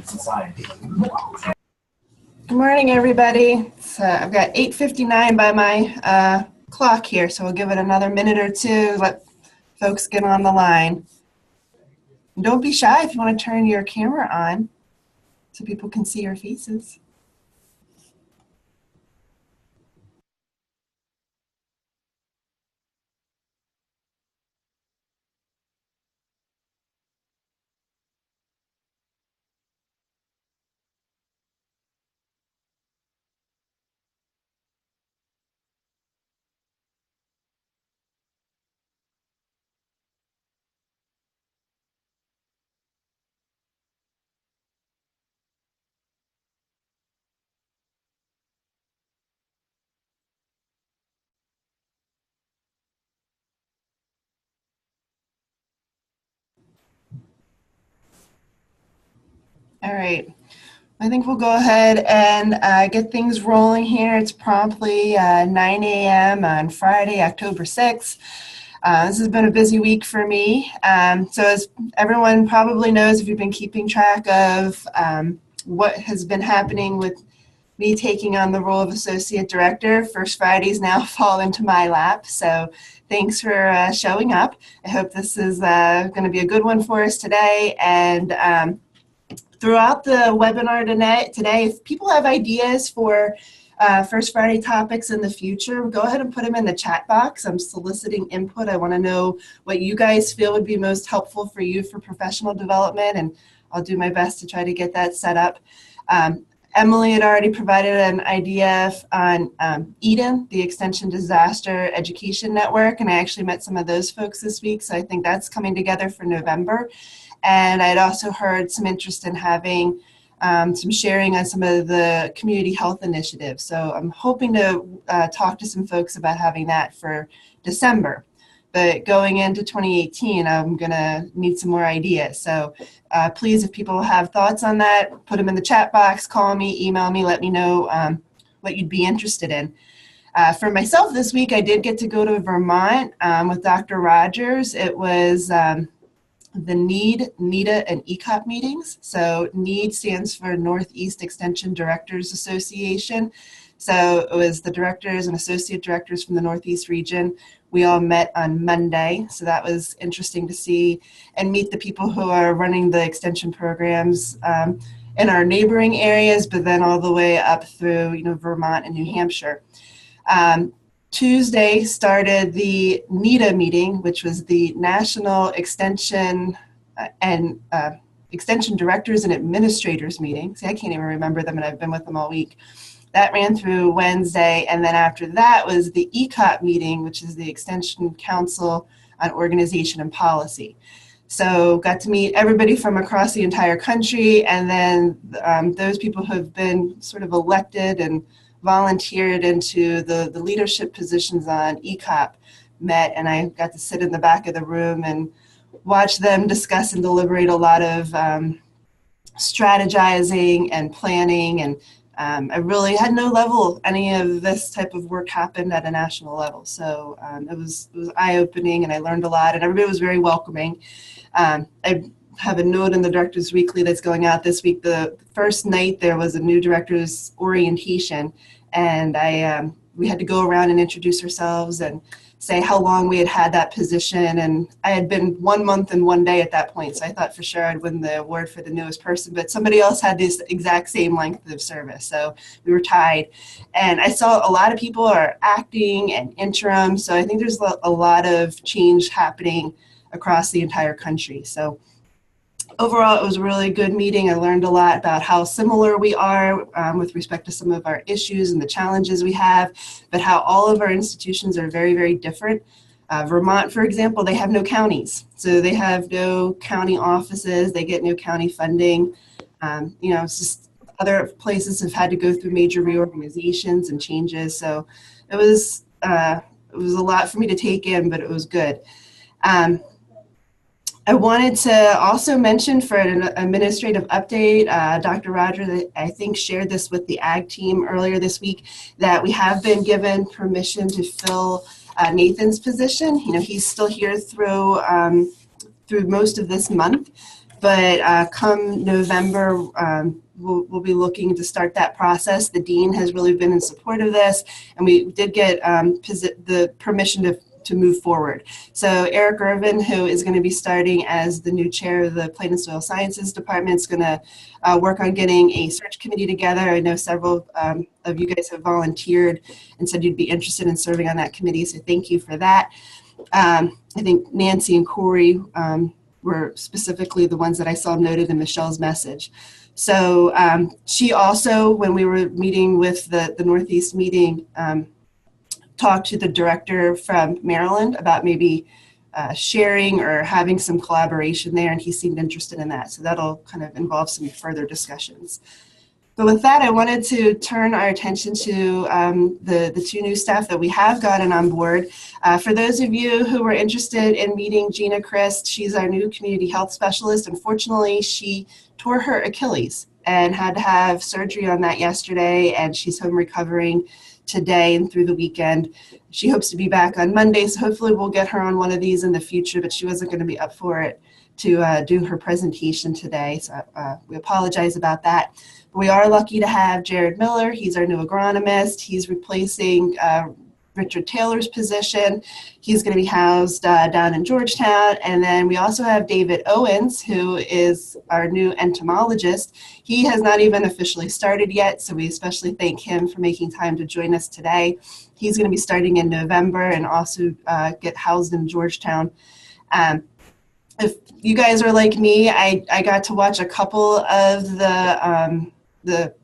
society. Good morning, everybody. I've got 8:59 by my clock here, so we'll give it another minute or two, let folks get on the line. And don't be shy if you want to turn your camera on so people can see your faces. All right. I think we'll go ahead and get things rolling here. It's promptly 9 a.m. on Friday, October 6th. This has been a busy week for me. So as everyone probably knows, if you've been keeping track of what has been happening with me taking on the role of Associate Director, First Fridays now fall into my lap. So thanks for showing up. I hope this is going to be a good one for us today. And throughout the webinar today, if people have ideas for First Friday topics in the future, go ahead and put them in the chat box. I'm soliciting input. I want to know what you guys feel would be most helpful for you for professional development, and I'll do my best to try to get that set up. Emily had already provided an idea on EDEN, the Extension Disaster Education Network, and I actually met some of those folks this week, so I think that's coming together for November. And I'd also heard some interest in having some sharing on some of the community health initiatives. So I'm hoping to talk to some folks about having that for December. But going into 2018, I'm going to need some more ideas. So please, if people have thoughts on that, put them in the chat box, call me, email me, let me know what you'd be interested in. For myself this week, I did get to go to Vermont with Dr. Rogers. It was the NEED, NEDA, and ECOP meetings. So NEED stands for Northeast Extension Directors Association. So it was the directors and associate directors from the Northeast region. We all met on Monday, so that was interesting to see and meet the people who are running the extension programs in our neighboring areas, but then all the way up through Vermont and New Hampshire. Tuesday started the NEDA meeting, which was the National Extension and Extension Directors and Administrators meeting. See, I can't even remember them, and I've been with them all week. That ran through Wednesday, and then after that was the ECOP meeting, which is the Extension Council on Organization and Policy. So got to meet everybody from across the entire country, and then those people who have been sort of elected and volunteered into the leadership positions on ECOP met, and I got to sit in the back of the room and watch them discuss and deliberate a lot of strategizing and planning, and I really had no level any of this type of work happened at a national level. So it was eye-opening, and I learned a lot, and everybody was very welcoming. I have a note in the Directors Weekly that's going out this week. The first night there was a new director's orientation, and we had to go around and introduce ourselves and say how long we had had that position, and I had been 1 month and 1 day at that point, so I thought for sure I'd win the award for the newest person, but somebody else had this exact same length of service, so we were tied. And I saw a lot of people are acting and interim, so I think there's a lot of change happening across the entire country. So overall, it was a really good meeting. I learned a lot about how similar we are with respect to some of our issues and the challenges we have, but how all of our institutions are very, very different. Vermont, for example, they have no counties. So they have no county offices. They get no county funding. It's just other places have had to go through major reorganizations and changes. So it was a lot for me to take in, but it was good. I wanted to also mention for an administrative update, Dr. Rogers, I think, shared this with the ag team earlier this week, that we have been given permission to fill Nathan's position. He's still here through most of this month. but come November, we'll be looking to start that process. The dean has really been in support of this, and we did get the permission to move forward. So Eric Irvin, who is going to be starting as the new chair of the Plant and Soil Sciences Department, is going to work on getting a search committee together. I know several of you guys have volunteered and said you'd be interested in serving on that committee, so thank you for that. I think Nancy and Corey were specifically the ones that I saw noted in Michelle's message. So she also, when we were meeting with the Northeast meeting, talked to the director from Maryland about maybe sharing or having some collaboration there, and he seemed interested in that. So that'll kind of involve some further discussions. But with that, I wanted to turn our attention to the two new staff that we have gotten on board. For those of you who were interested in meeting Gina Christ, she's our new community health specialist. Unfortunately, she tore her Achilles and had to have surgery on that yesterday, and she's home recovering today and through the weekend. She hopes to be back on Monday, so hopefully we'll get her on one of these in the future, but she wasn't going to be up for it to do her presentation today, so we apologize about that. But we are lucky to have Jared Miller. He's our new agronomist. He's replacing Richard Taylor's position. He's going to be housed down in Georgetown. And then we also have David Owens, who is our new entomologist. He has not even officially started yet, so we especially thank him for making time to join us today. He's going to be starting in November and also get housed in Georgetown. If you guys are like me, I got to watch a couple of the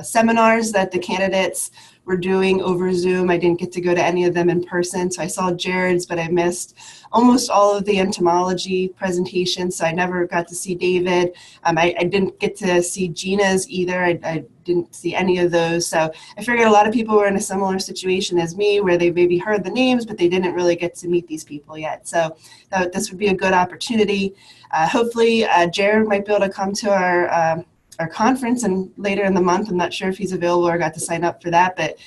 seminars that the candidates were doing over Zoom. I didn't get to go to any of them in person, so I saw Jared's, but I missed almost all of the entomology presentations, so I never got to see David. I didn't get to see Gina's either. I didn't see any of those, so I figured a lot of people were in a similar situation as me, where they maybe heard the names, but they didn't really get to meet these people yet. So this would be a good opportunity. Hopefully, Jared might be able to come to our conference and later in the month. I'm not sure if he's available or got to sign up for that, but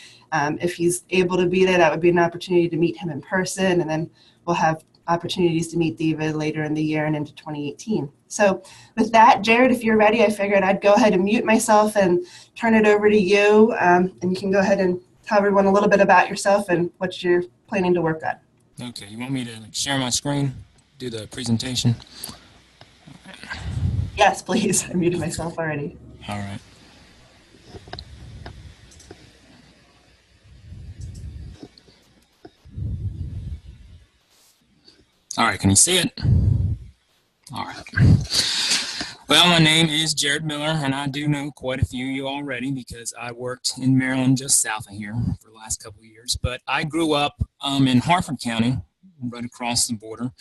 if he's able to be there, that would be an opportunity to meet him in person, and then we'll have opportunities to meet David later in the year and into 2018. So with that, Jared, if you're ready, I figured I'd go ahead and mute myself and turn it over to you, and you can go ahead and tell everyone a little bit about yourself and what you're planning to work on. Okay, you want me to share my screen, do the presentation? Yes, please. I muted myself already. All right. All right, can you see it? All right. Well, my name is Jared Miller, and I do know quite a few of you already because I worked in Maryland just south of here for the last couple of years. But I grew up in Harford County, right across the border.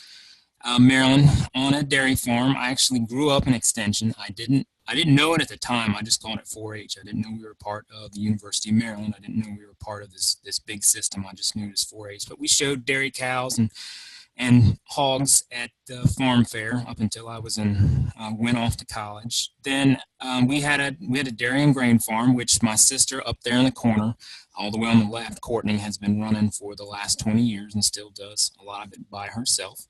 Maryland, on a dairy farm. I actually grew up in Extension. I didn't know it at the time. I just called it 4-H. I didn't know we were part of the University of Maryland. I didn't know we were part of this big system. I just knew it was 4-H. But we showed dairy cows and hogs at the farm fair up until I was went off to college. Then we had a dairy and grain farm, which my sister up there in the corner, all the way on the left, Courtney, has been running for the last 20 years and still does a lot of it by herself.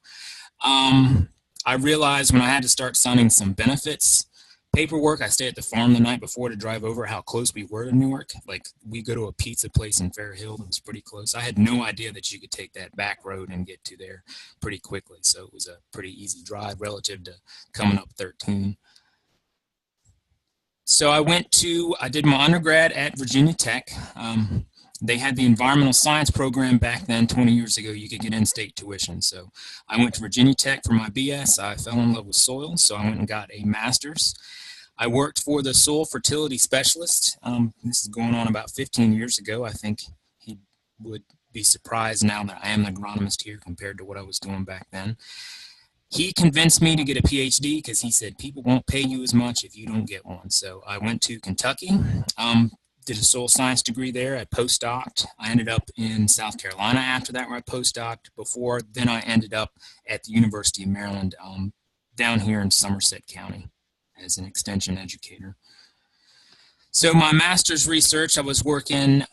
I realized when I had to start signing some benefits paperwork, I stayed at the farm the night before to drive over how close we were to Newark. Like, we go to a pizza place in Fair Hill that was pretty close. I had no idea that you could take that back road and get to there pretty quickly. So it was a pretty easy drive relative to coming up 13. So I did my undergrad at Virginia Tech. They had the environmental science program back then. 20 years ago, you could get in-state tuition. So I went to Virginia Tech for my BS. I fell in love with soil, so I went and got a master's. I worked for the soil fertility specialist. This is going on about 15 years ago. I think he would be surprised now that I am an agronomist here compared to what I was doing back then. He convinced me to get a PhD because he said people won't pay you as much if you don't get one. So I went to Kentucky. Did a soil science degree there. I postdoced. I ended up in South Carolina after that, where I postdoced before. Then I ended up at the University of Maryland down here in Somerset County as an extension educator. So my master's research, I was working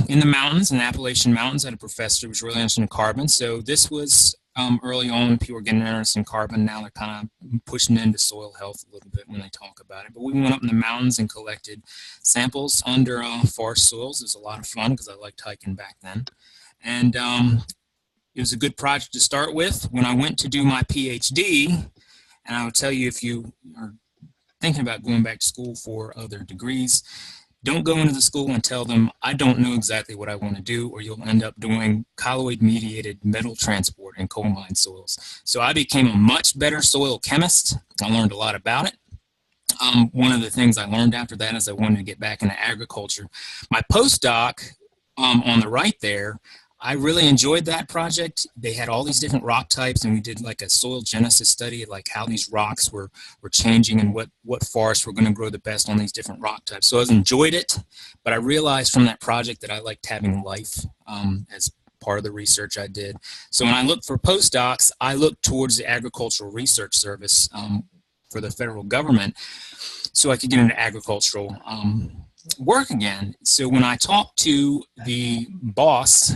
in the mountains, in the Appalachian Mountains. I had a professor who was really interested in carbon. So this was Early on, people were getting interested in carbon. Now they're kind of pushing into soil health a little bit when they talk about it. But we went up in the mountains and collected samples under forest soils. It was a lot of fun because I liked hiking back then. And it was a good project to start with. When I went to do my PhD, and I will tell you, if you are thinking about going back to school for other degrees, don't go into the school and tell them, I don't know exactly what I want to do, or you'll end up doing colloid-mediated metal transport in coal mine soils. So I became a much better soil chemist. I learned a lot about it. One of the things I learned after that is I wanted to get back into agriculture. My postdoc on the right there, I really enjoyed that project. They had all these different rock types, and we did like a soil genesis study, like how these rocks were changing and what forests were going to grow the best on these different rock types. So I enjoyed it, but I realized from that project that I liked having life as part of the research I did. So when I looked for postdocs, I looked towards the Agricultural Research Service for the federal government so I could get into agricultural work again. So when I talked to the boss,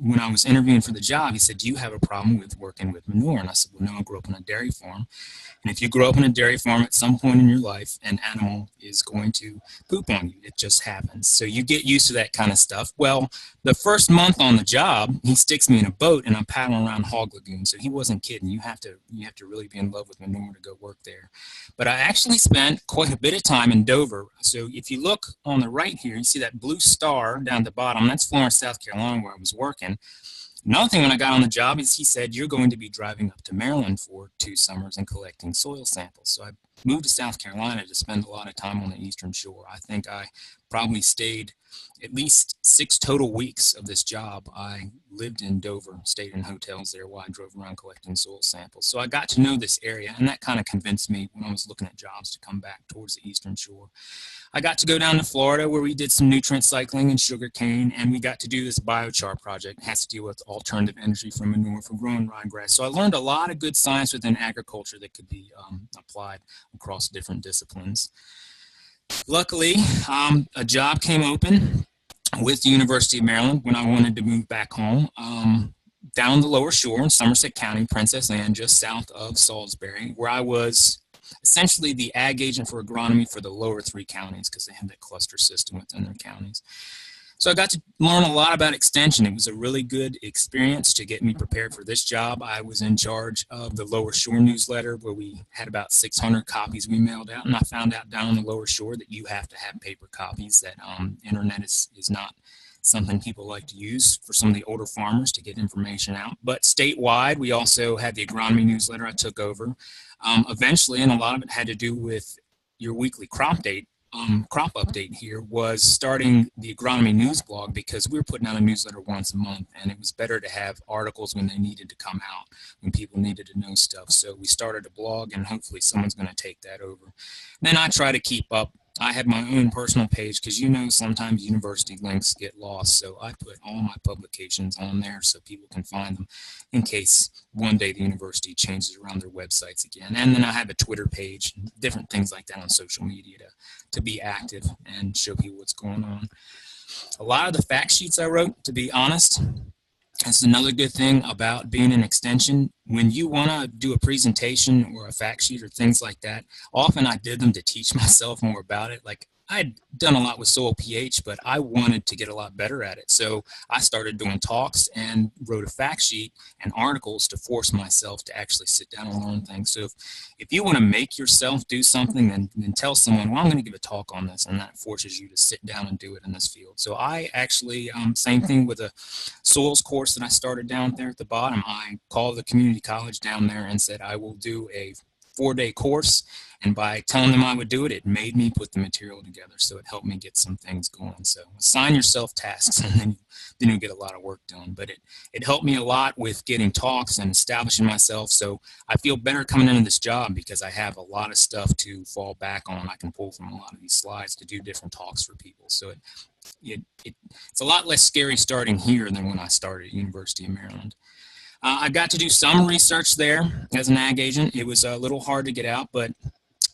when I was interviewing for the job, he said, do you have a problem with working with manure? And I said, well, no, I grew up on a dairy farm. And if you grow up in a dairy farm, at some point in your life, an animal is going to poop on you. It just happens. So you get used to that kind of stuff. Well, the first month on the job, he sticks me in a boat and I'm paddling around Hog Lagoon. So he wasn't kidding. You have to really be in love with manure to go work there. But I actually spent quite a bit of time in Dover. So if you look on the right here, you see that blue star down at the bottom. That's Florence, South Carolina, where I was working. Another thing when I got on the job is he said, you're going to be driving up to Maryland for 2 summers and collecting soil samples. So I moved to South Carolina to spend a lot of time on the Eastern Shore. I think I probably stayed at least 6 total weeks of this job. I lived in Dover, stayed in hotels there while I drove around collecting soil samples. So I got to know this area, and that kind of convinced me when I was looking at jobs to come back towards the Eastern Shore. I got to go down to Florida where we did some nutrient cycling and sugar cane, and we got to do this biochar project. It has to deal with alternative energy from manure for growing ryegrass. So I learned a lot of good science within agriculture that could be applied across different disciplines. Luckily, a job came open with the University of Maryland when I wanted to move back home. Down the lower shore in Somerset County, Princess Anne, just south of Salisbury, where I was essentially the ag agent for agronomy for the lower 3 counties because they have that cluster system within their counties. So I got to learn a lot about extension. It was a really good experience to get me prepared for this job. I was in charge of the Lower Shore newsletter where we had about 600 copies we mailed out. And I found out down on the Lower Shore that you have to have paper copies, that internet is not something people like to use for some of the older farmers to get information out. But statewide, we also had the agronomy newsletter I took over. Eventually, and a lot of it had to do with your weekly crop update here, was starting the agronomy news blog because we were putting out a newsletter once a month, and it was better to have articles when they needed to come out, when people needed to know stuff. So we started a blog, and hopefully someone's going to take that over. Then I try to keep up. I have my own personal page because sometimes university links get lost, so I put all my publications on there so people can find them in case one day the university changes around their websites again. And then I have a Twitter page, different things like that on social media to be active and show people what's going on. A lot of the fact sheets I wrote, to be honest, that's another good thing about being an extension. When you want to do a presentation or a fact sheet or things like that, often I did them to teach myself more about it. Like I'd done a lot with soil pH, but I wanted to get a lot better at it. So I started doing talks and wrote a fact sheet and articles to force myself to actually sit down and learn things. So if you want to make yourself do something, then tell someone, well, I'm going to give a talk on this, and that forces you to sit down and do it in this field. So I actually, same thing with a soils course that I started down there at the bottom. I called the community college down there and said, I will do a 4-day course. And by telling them I would do it, it made me put the material together. So it helped me get some things going. So assign yourself tasks, and then you get a lot of work done. But it helped me a lot with getting talks and establishing myself. So I feel better coming into this job because I have a lot of stuff to fall back on. I can pull from a lot of these slides to do different talks for people. So it's a lot less scary starting here than when I started at University of Maryland. I got to do some research there as an ag agent. It was a little hard to get out, but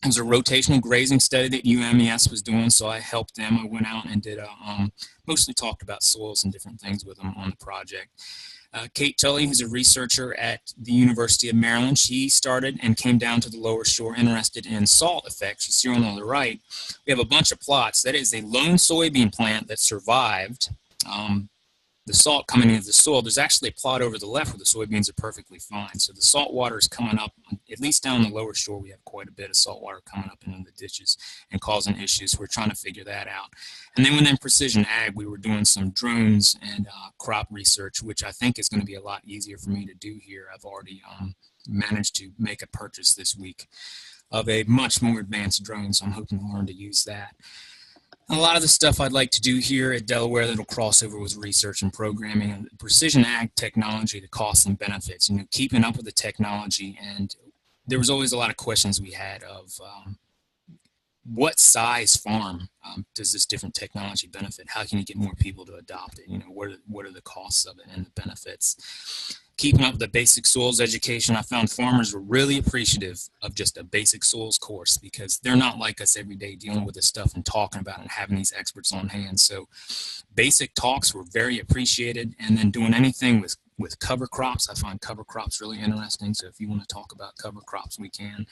it was a rotational grazing study that UMES was doing, so I helped them. I went out and did mostly talked about soils and different things with them on the project. Kate Tully, who's a researcher at the University of Maryland, she started and came down to the lower shore interested in salt effects. You see on the right, we have a bunch of plots. That is a lone soybean plant that survived the salt coming into the soil. There's actually a plot over the left where the soybeans are perfectly fine. So the salt water is coming up, at least down the lower shore, we have quite a bit of salt water coming up into the ditches and causing issues. We're trying to figure that out. And then within Precision Ag, we were doing some drones and crop research, which I think is going to be a lot easier for me to do here. I've already managed to make a purchase this week of a much more advanced drone, so I'm hoping to learn to use that. A lot of the stuff I'd like to do here at Delaware that'll cross over with research and programming and precision ag technology, the costs and benefits, keeping up with the technology. And there was always a lot of questions we had of what size farm does this different technology benefit? How can you get more people to adopt it? What are the costs of it and the benefits? Keeping up with the basic soils education, I found farmers were really appreciative of just a basic soils course because they're not like us every day dealing with this stuff and talking about it and having these experts on hand. So basic talks were very appreciated, and then doing anything with cover crops. I find cover crops really interesting. So if you want to talk about cover crops, we can.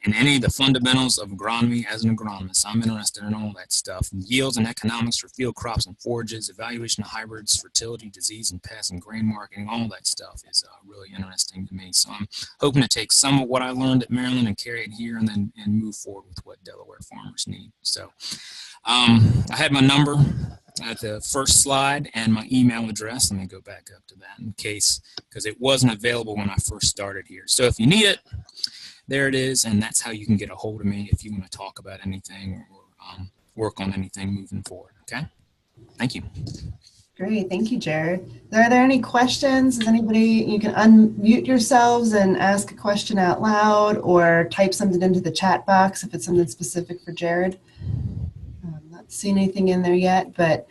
And any of the fundamentals of agronomy as an agronomist, I'm interested in all that stuff. And yields and economics for field crops and forages, evaluation of hybrids, fertility, disease and pests, and grain marketing, all that stuff is really interesting to me. So I'm hoping to take some of what I learned at Maryland and carry it here and move forward with what Delaware farmers need. So I had my number at the first slide and my email address. Let me go back up to that in case, because it wasn't available when I first started here. So if you need it, there it is, and that's how you can get a hold of me if you want to talk about anything or work on anything moving forward. Okay? Thank you. Great. Thank you, Jared. Are there any questions? Is anybody, you can unmute yourselves and ask a question out loud or type something into the chat box if it's something specific for Jared. Not seeing anything in there yet, but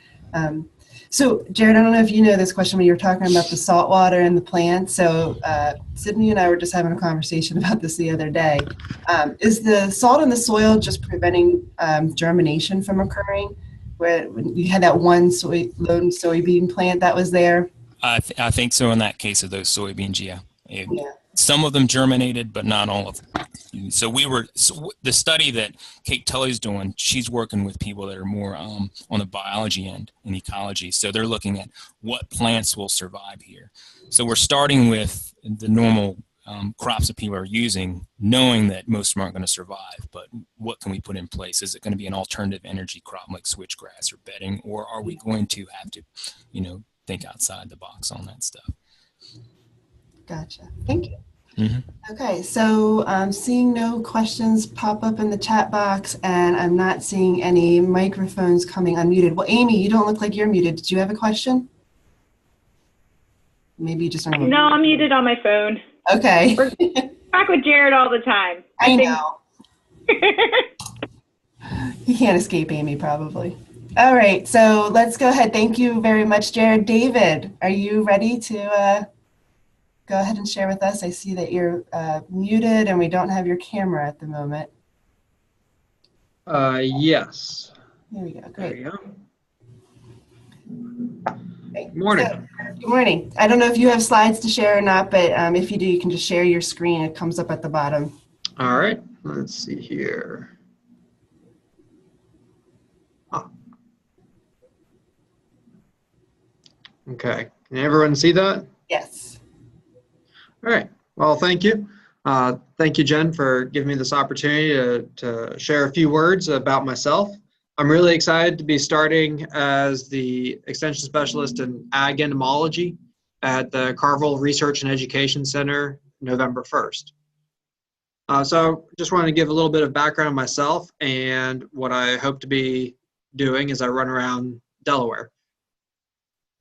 so Jared, I don't know if you know this question when you were talking about the salt water and the plants. So Sydney and I were just having a conversation about this the other day. Is the salt in the soil just preventing germination from occurring? Where when you had that one lone soybean plant that was there? I think so in that case of those soybeans, yeah. Yeah. Some of them germinated, but not all of them. So the study that Kate Tully's doing, she's working with people that are more on the biology end in ecology. So they're looking at what plants will survive here. So we're starting with the normal crops that people are using, knowing that most of them aren't going to survive, but what can we put in place? Is it going to be an alternative energy crop like switchgrass or bedding, or are we going to have to, think outside the box on that stuff? Gotcha. Thank you. Mm-hmm. Okay, so I'm seeing no questions pop up in the chat box, and I'm not seeing any microphones coming unmuted. Well, Amy, you don't look like you're muted. Did you have a question? Maybe you just don't. No, I'm muted on my phone. Okay. We're back with Jared all the time. I know. You can't escape Amy, probably. All right, so let's go ahead. Thank you very much, Jared. David, are you ready to go ahead and share with us? I see that you're muted and we don't have your camera at the moment. Yes. There we go. Great. There you go. Great. Morning. So, good morning. I don't know if you have slides to share or not, but if you do, you can just share your screen. It comes up at the bottom. All right. Let's see here. Okay. Can everyone see that? Yes. All right. Well, thank you. Thank you, Jen, for giving me this opportunity to share a few words about myself. I'm really excited to be starting as the Extension Specialist in Ag Entomology at the Carville Research and Education Center November 1st. So just wanted to give a little bit of background on myself and what I hope to be doing as I run around Delaware.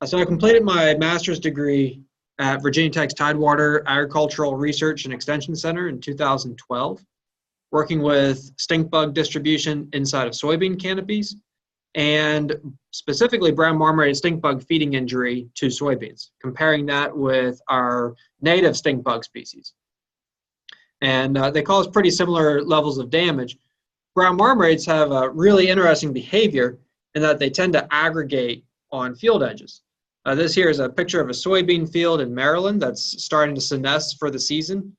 So I completed my master's degree at Virginia Tech's Tidewater Agricultural Research and Extension Center in 2012, working with stink bug distribution inside of soybean canopies and specifically brown marmorated stink bug feeding injury to soybeans, comparing that with our native stink bug species. and they cause pretty similar levels of damage. Brown marmoraids have a really interesting behavior in that they tend to aggregate on field edges. This here is a picture of a soybean field in Maryland that's starting to senesce for the season,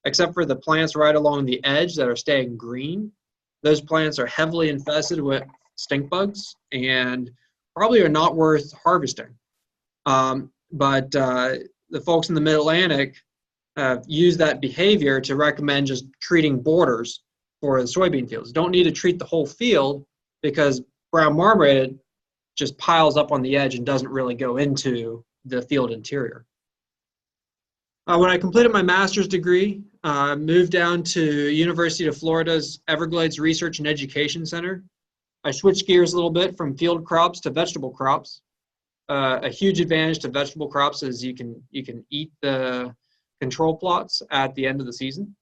except for the plants right along the edge that are staying green. Those plants are heavily infested with stink bugs and probably are not worth harvesting. But the folks in the Mid-Atlantic have used that behavior to recommend just treating borders for the soybean fields. Don't need to treat the whole field because brown marmoraid just piles up on the edge and doesn't really go into the field interior. When I completed my master's degree, I moved down to University of Florida's Everglades Research and Education Center. I switched gears a little bit from field crops to vegetable crops. A huge advantage to vegetable crops is you can eat the control plots at the end of the season.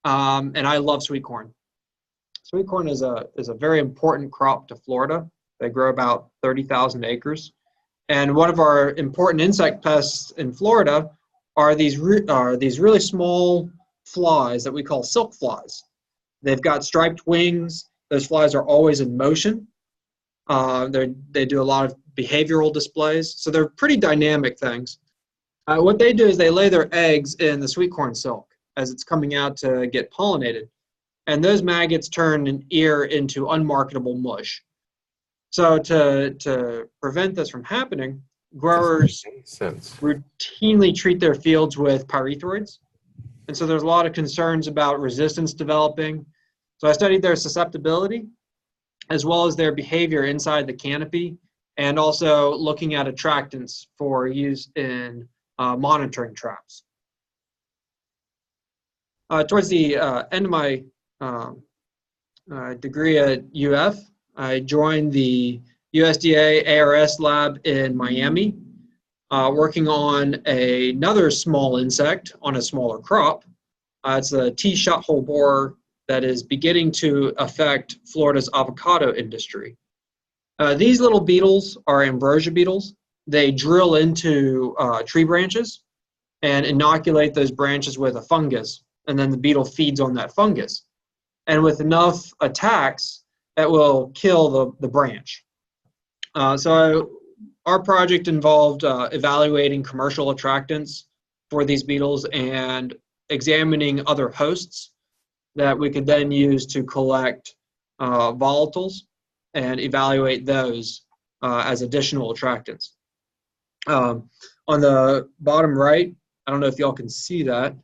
And I love sweet corn. Sweet corn is a very important crop to Florida. They grow about 30,000 acres. And one of our important insect pests in Florida are these really small flies that we call silk flies. They've got striped wings. Those flies are always in motion. They do a lot of behavioral displays. So they're pretty dynamic things. What they do is they lay their eggs in the sweet corn silk as it's coming out to get pollinated. And those maggots turn an ear into unmarketable mush. So to prevent this from happening, growers routinely treat their fields with pyrethroids. And so there's a lot of concerns about resistance developing. So I studied their susceptibility as well as their behavior inside the canopy, and also looking at attractants for use in monitoring traps. Towards the end of my degree at UF, I joined the USDA ARS lab in Miami, working on another small insect on a smaller crop. It's a tea shot hole borer that is beginning to affect Florida's avocado industry. These little beetles are ambrosia beetles. They drill into tree branches and inoculate those branches with a fungus, and then the beetle feeds on that fungus. And with enough attacks, that will kill the branch. So our project involved evaluating commercial attractants for these beetles and examining other hosts that we could then use to collect volatiles and evaluate those as additional attractants. On the bottom right, I don't know if y'all can see that,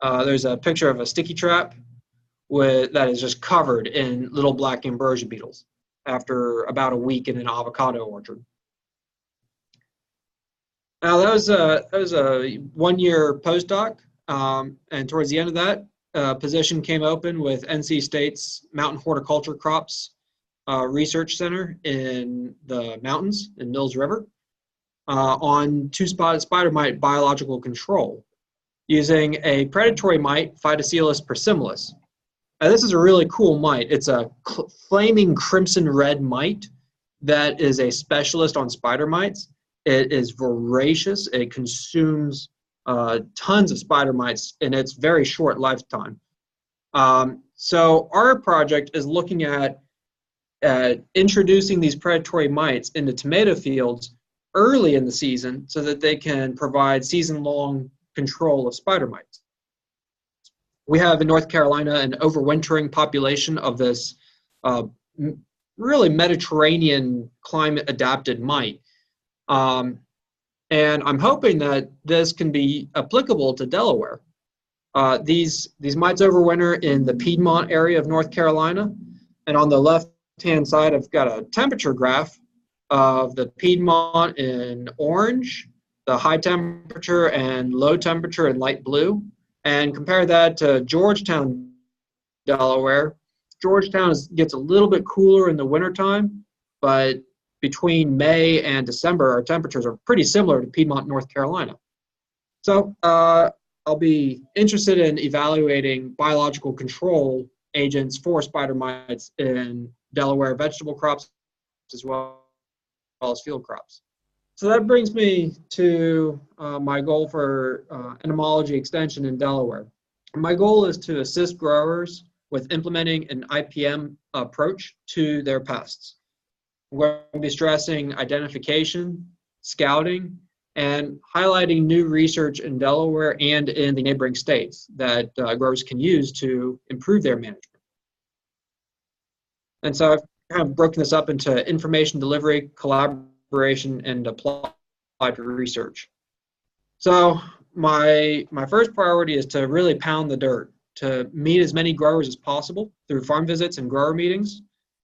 there's a picture of a sticky trap that is just covered in little black ambrosia beetles after about a week in an avocado orchard. Now that was a 1-year postdoc, and towards the end of that, a position came open with NC State's Mountain Horticulture Crops Research Center in the mountains in Mills River on two-spotted spider mite biological control using a predatory mite, Phytocilus persimilis. This is a really cool mite. It's a flaming crimson red mite that is a specialist on spider mites. It is voracious. It consumes tons of spider mites in its very short lifetime. So our project is looking at introducing these predatory mites into tomato fields early in the season so that they can provide season-long control of spider mites. We have in North Carolina an overwintering population of this really Mediterranean climate-adapted mite. And I'm hoping that this can be applicable to Delaware. These mites overwinter in the Piedmont area of North Carolina. And on the left-hand side, I've got a temperature graph of the Piedmont in orange, the high temperature and low temperature in light blue, and compare that to Georgetown, Delaware. Georgetown gets a little bit cooler in the wintertime, but between May and December, our temperatures are pretty similar to Piedmont, North Carolina. So I'll be interested in evaluating biological control agents for spider mites in Delaware vegetable crops as well as field crops. So that brings me to my goal for entomology extension in Delaware. My goal is to assist growers with implementing an IPM approach to their pests. We're going to be stressing identification, scouting, and highlighting new research in Delaware and in the neighboring states that growers can use to improve their management. And so I've kind of broken this up into information delivery, collaboration, and applied research. So my first priority is to really pound the dirt, to meet as many growers as possible through farm visits and grower meetings,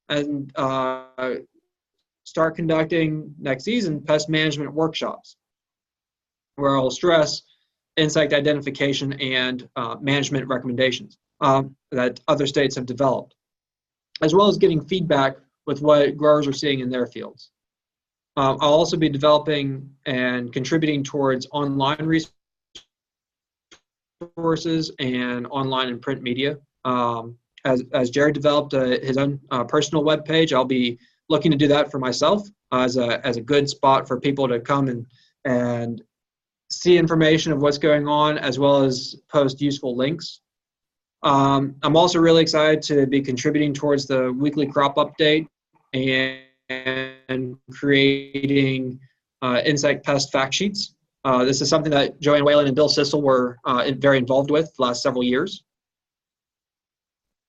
and start conducting next season pest management workshops, where I'll stress insect identification and management recommendations that other states have developed, as well as getting feedback with what growers are seeing in their fields. I'll also be developing and contributing towards online resources and online and print media. As Jared developed his own personal webpage, I'll be looking to do that for myself as a good spot for people to come and see information of what's going on, as well as post useful links. I'm also really excited to be contributing towards the weekly crop update and creating insect pest fact sheets. This is something that Joanne Whalen and Bill Sissel were very involved with the last several years.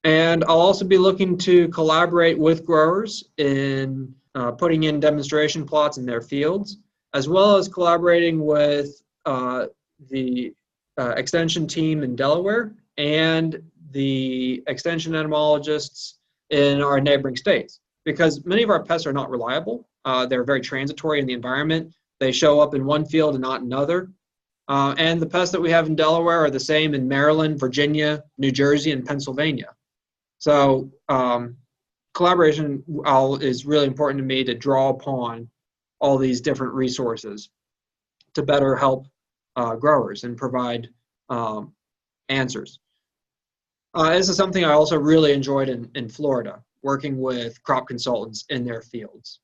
And I'll also be looking to collaborate with growers in putting in demonstration plots in their fields, as well as collaborating with the extension team in Delaware and the extension entomologists in our neighboring states, because many of our pests are not reliable. They're very transitory in the environment. They show up in one field and not another. And the pests that we have in Delaware are the same in Maryland, Virginia, New Jersey, and Pennsylvania. So collaboration is really important to me, to draw upon all these different resources to better help growers and provide answers. This is something I also really enjoyed in Florida, working with crop consultants in their fields.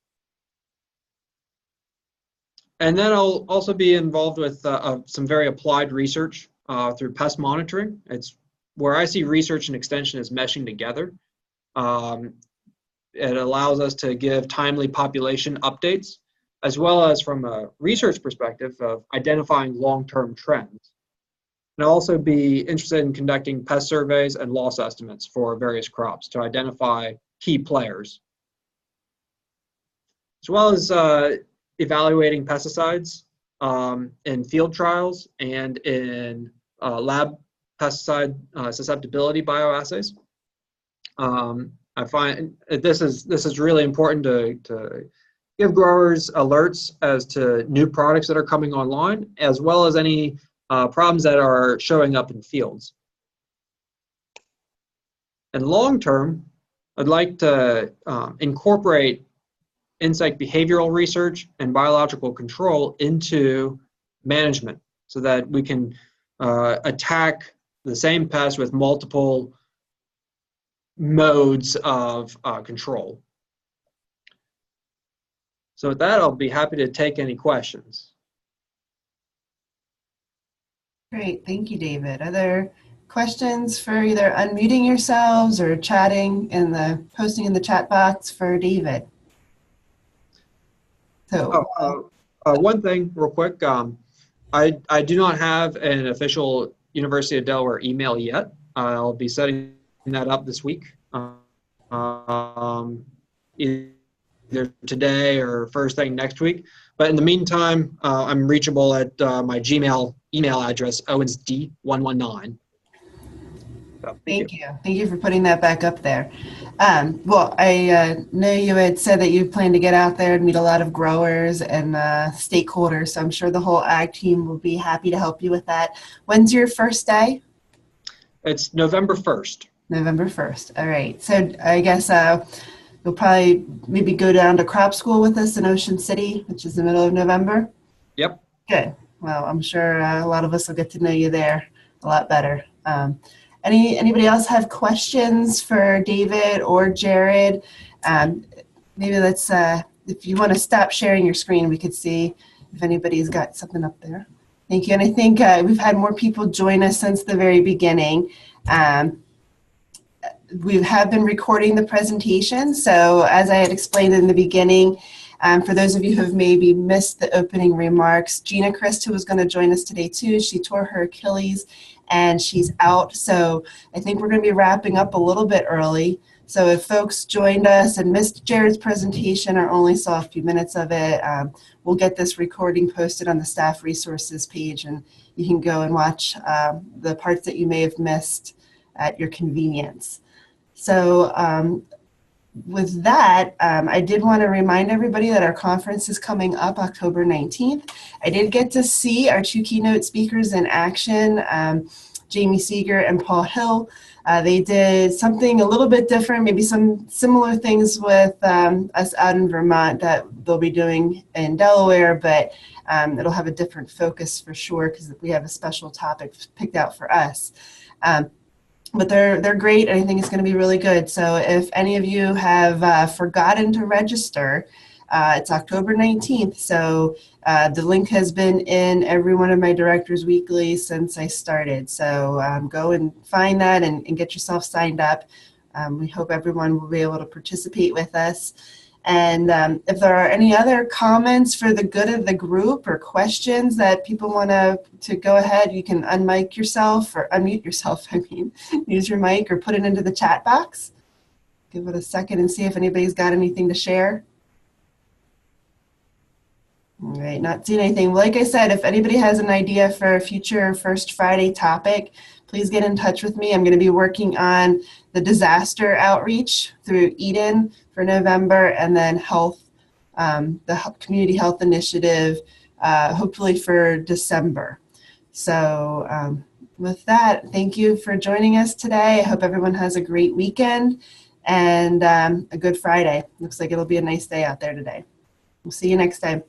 And then I'll also be involved with some very applied research through pest monitoring. It's where I see research and extension as meshing together. It allows us to give timely population updates, as well as from a research perspective of identifying long-term trends. And I'll also be interested in conducting pest surveys and loss estimates for various crops to identify key players, as well as evaluating pesticides in field trials and in lab pesticide susceptibility bioassays. I find this is really important to give growers alerts as to new products that are coming online, as well as any problems that are showing up in fields. And long term, I'd like to incorporate insect behavioral research and biological control into management, so that we can attack the same pest with multiple modes of control. So with that, I'll be happy to take any questions. Great, thank you, David. Are there questions for either unmuting yourselves or chatting in posting in the chat box for David? So, one thing real quick, I do not have an official University of Delaware email yet. I'll be setting that up this week, either today or first thing next week. But in the meantime, I'm reachable at my Gmail email address, owensd119. So, thank you. Thank you for putting that back up there. Well, I know you had said that you plan to get out there and meet a lot of growers and stakeholders, so I'm sure the whole ag team will be happy to help you with that. When's your first day? It's November 1st. November 1st. All right. So I guess you'll probably maybe go down to crop school with us in Ocean City, which is the middle of November. Yep. Good. Well, I'm sure a lot of us will get to know you there a lot better. Anybody else have questions for David or Jared? Maybe let's, if you want to stop sharing your screen, we could see if anybody's got something up there. Thank you. And I think we've had more people join us since the very beginning. We have been recording the presentation. So as I had explained in the beginning, for those of you who have maybe missed the opening remarks, Gina Christ, who was going to join us today too, she tore her Achilles and she's out. So I think we're going to be wrapping up a little bit early. So if folks joined us and missed Jared's presentation or only saw a few minutes of it, we'll get this recording posted on the staff resources page, and you can go and watch the parts that you may have missed at your convenience. So with that, I did want to remind everybody that our conference is coming up October 19th. I did get to see our two keynote speakers in action, Jamie Seeger and Paul Hill. They did something a little bit different, maybe some similar things with us out in Vermont that they'll be doing in Delaware, but it'll have a different focus for sure because we have a special topic picked out for us. But they're great, and I think it's going to be really good. So if any of you have forgotten to register, it's October 19th. So the link has been in every one of my Directors Weekly since I started. So go and find that and get yourself signed up. We hope everyone will be able to participate with us. And if there are any other comments for the good of the group or questions that people want to go ahead, you can unmute yourself, use your mic or put it into the chat box. Give it a second and see if anybody's got anything to share. All right, not seeing anything. Like I said, if anybody has an idea for a future First Friday topic, please get in touch with me. I'm going to be working on the disaster outreach through Eden for November, and then health, the community health initiative, hopefully for December. So with that, thank you for joining us today. I hope everyone has a great weekend and a good Friday. Looks like it'll be a nice day out there today. We'll see you next time.